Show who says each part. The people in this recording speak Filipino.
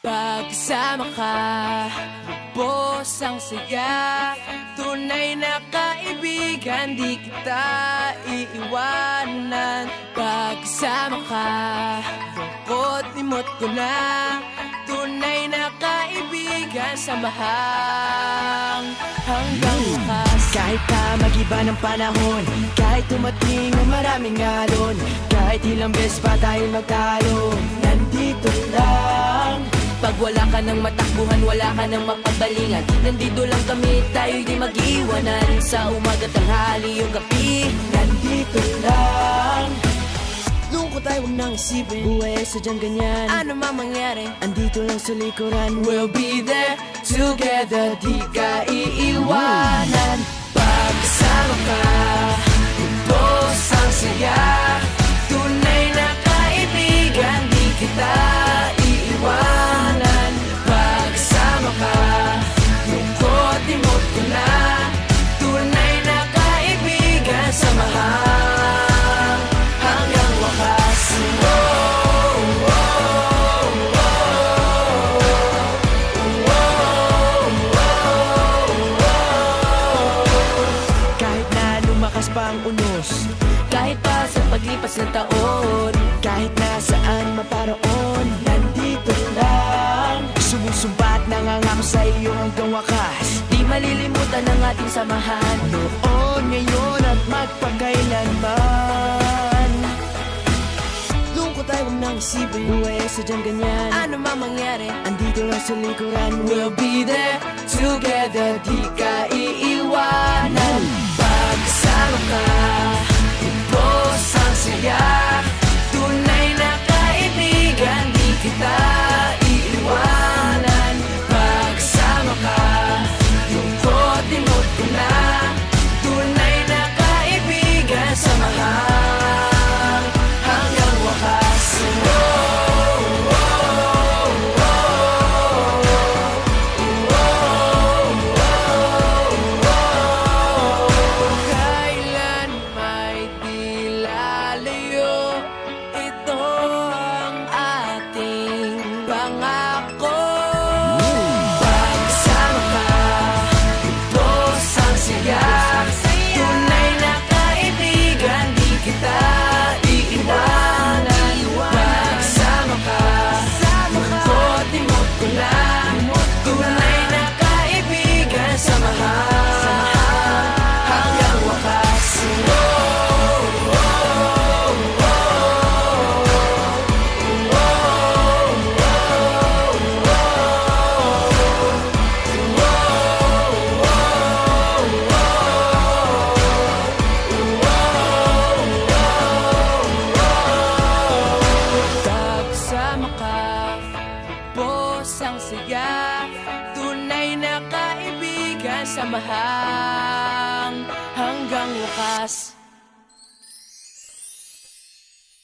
Speaker 1: Pagkasama ka, lubos ang saya. Tunay na kaibigan, di kita iiwanan. Pagkasama ka, lungkot limot ko na. Tunay na kaibigan, samahang hanggang wakas.
Speaker 2: Kahit pa mag-iba ng panahon, kahit tumating ang maraming alon, kahit ilang beses pa tayo magtalo, nandito lang.
Speaker 1: Pag wala ka ng matakbuhan, wala ka ng mapagbalingan, nandito lang kami, tayo'y di mag-iwanan. Sa umaga, tanghali, yung gabi,
Speaker 2: Nandito lang. Lungkot ay huwag nang isipin, buhay ay sadyang ganyan.
Speaker 1: ano man mangyari,
Speaker 2: Andito lang sa likuran,
Speaker 1: we'll be there together, di ka iiwanan. Pagkasama ka, lubos ang saya. Tunay na kaibigan, di kita iiwanan. Pagkasama ka, lungkot limot ko na. Tunay na kaibigan, samahang hanggang wakas.
Speaker 2: kahit na lumakas pa ang unos,
Speaker 1: Kahit pa sa paglipas ng taon,
Speaker 2: kahit nasaan maparoon, nandito lang. Sumusumpa at nangangako sa iyo hanggang wakas.
Speaker 1: di malilimutan ang ating samahan.
Speaker 2: Noon, ngayon at magpakailanman. Lungkot ay huwag nang isipin, buhay ay sadyang ganyan.
Speaker 1: Ano man mangyari,
Speaker 2: Andito lang sa likuran,
Speaker 1: we'll be there together, di ka iiwanan. Pagkasama ka, lubos ang saya. Tunay na kaibigan, di kita iiwanan. Pagkasama ka, lungkot limot ko na. Tunay na kaibigan, samahang hanggang wakas. Kailan may di lalayo, ito ang ating pangako. Pagkasama ka, lubos ang saya. Tunay na kaibigan, di kita iiwanan. Pagkasama ka, lungkot limot ko na. Tunay na kaibigan, samahang hanggang wakas. Pagkasama ka, lubos ang saya. Tunay na kaibigan, samahang hanggang wakas.